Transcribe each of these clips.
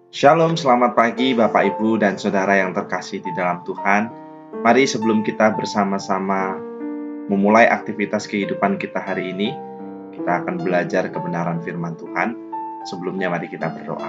Shalom, selamat pagi Bapak Ibu dan Saudara yang terkasih di dalam Tuhan. Mari sebelum kita bersama-sama memulai aktivitas kehidupan kita hari ini, kita akan belajar kebenaran firman Tuhan. Sebelumnya mari kita berdoa.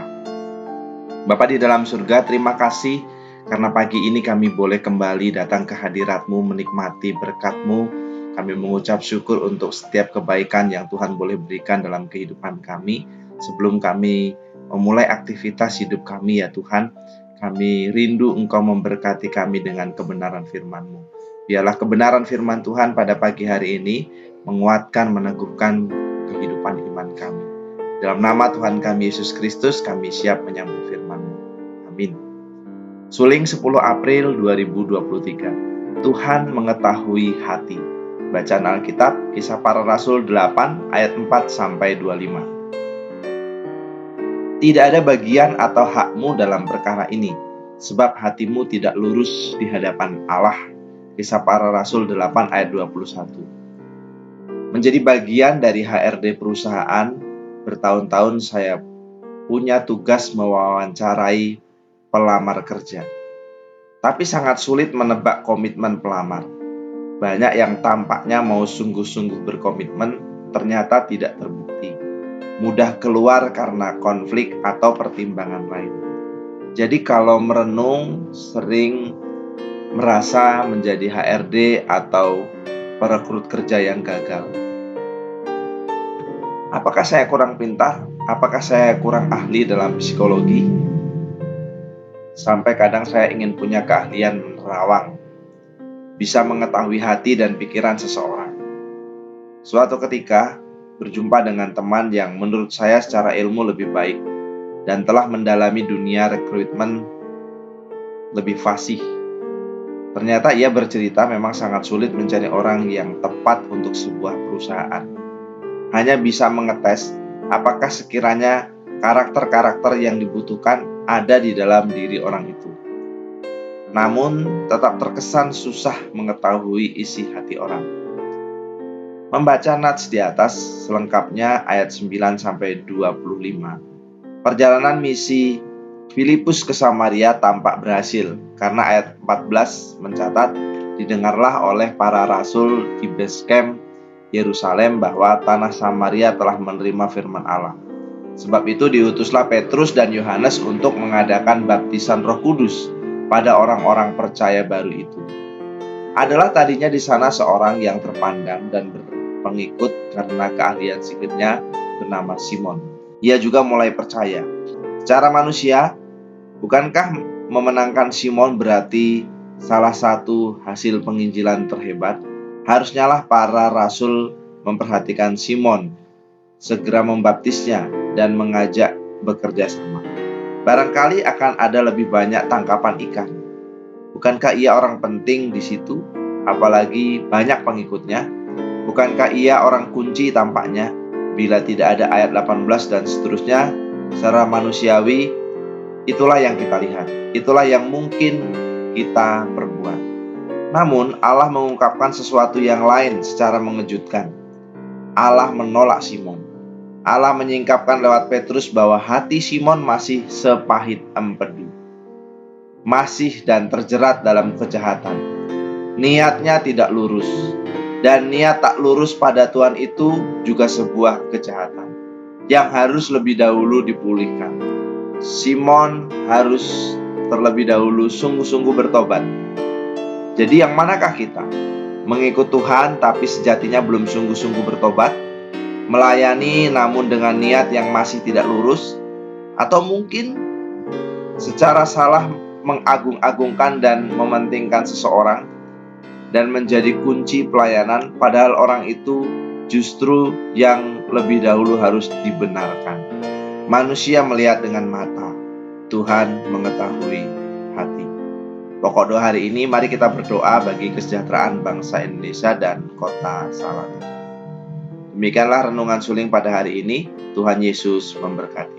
Bapa di dalam surga, terima kasih karena pagi ini kami boleh kembali datang ke hadirat-Mu, menikmati berkat-Mu. Kami mengucap syukur untuk setiap kebaikan yang Tuhan boleh berikan dalam kehidupan kami. Sebelum kami memulai aktivitas hidup kami ya Tuhan, kami rindu Engkau memberkati kami dengan kebenaran firman-Mu. Biarlah kebenaran firman Tuhan pada pagi hari ini menguatkan, meneguhkan kehidupan iman kami. Dalam nama Tuhan kami Yesus Kristus, kami siap menyambut firman-Mu. Amin. Suling 10 April 2023. Tuhan mengetahui hati. Bacaan Alkitab, Kisah Para Rasul 8 ayat 4-25. Tidak ada bagian atau hakmu dalam perkara ini, sebab hatimu tidak lurus di hadapan Allah. Kisah Para Rasul 8 ayat 21. Menjadi bagian dari HRD perusahaan, bertahun-tahun saya punya tugas mewawancarai pelamar kerja. Tapi sangat sulit menebak komitmen pelamar. Banyak yang tampaknya mau sungguh-sungguh berkomitmen, ternyata tidak terbukti. Mudah keluar karena konflik atau pertimbangan lain. Jadi kalau merenung, sering merasa menjadi HRD atau perekrut kerja yang gagal. Apakah saya kurang pintar? Apakah saya kurang ahli dalam psikologi? Sampai kadang saya ingin punya keahlian menerawang, bisa mengetahui hati dan pikiran seseorang. Suatu ketika, berjumpa dengan teman yang menurut saya secara ilmu lebih baik dan telah mendalami dunia rekrutmen lebih fasih. Ternyata ia bercerita memang sangat sulit mencari orang yang tepat untuk sebuah perusahaan. Hanya bisa mengetes apakah sekiranya karakter-karakter yang dibutuhkan ada di dalam diri orang itu. Namun tetap terkesan susah mengetahui isi hati orang. Membaca nats di atas selengkapnya ayat 9-25. Perjalanan misi Filipus ke Samaria tampak berhasil karena ayat 14 mencatat didengarlah oleh para rasul di base camp Yerusalem bahwa tanah Samaria telah menerima firman Allah. Sebab itu diutuslah Petrus dan Yohanes untuk mengadakan baptisan Roh Kudus pada orang-orang percaya baru itu. Adalah tadinya di sana seorang yang terpandang dan berpengikut karena keahlian sihirnya bernama Simon. Ia juga mulai percaya. Secara manusia, bukankah memenangkan Simon berarti salah satu hasil penginjilan terhebat? Harusnyalah para rasul memperhatikan Simon, segera membaptisnya dan mengajak bekerja sama. Barangkali akan ada lebih banyak tangkapan ikan. Bukankah ia orang penting di situ, apalagi banyak pengikutnya? Bukankah ia orang kunci tampaknya? Bila tidak ada ayat 18 dan seterusnya, secara manusiawi, itulah yang kita lihat. Itulah yang mungkin kita perbuat. Namun, Allah mengungkapkan sesuatu yang lain secara mengejutkan. Allah menolak Simon. Allah menyingkapkan lewat Petrus bahwa hati Simon masih sepahit empedu. Masih dan terjerat dalam kejahatan. Niatnya tidak lurus. Dan niat tak lurus pada Tuhan itu juga sebuah kejahatan yang harus lebih dahulu dipulihkan. Simon harus terlebih dahulu sungguh-sungguh bertobat. Jadi yang manakah kita? Mengikut Tuhan tapi sejatinya belum sungguh-sungguh bertobat? Melayani namun dengan niat yang masih tidak lurus? Atau mungkin secara salah mengagung-agungkan dan mementingkan seseorang dan menjadi kunci pelayanan, padahal orang itu justru yang lebih dahulu harus dibenarkan. Manusia melihat dengan mata, Tuhan mengetahui hati. Pokok doa hari ini, mari kita berdoa bagi kesejahteraan bangsa Indonesia dan kota Salatiga. Demikianlah renungan suling pada hari ini. Tuhan Yesus memberkati.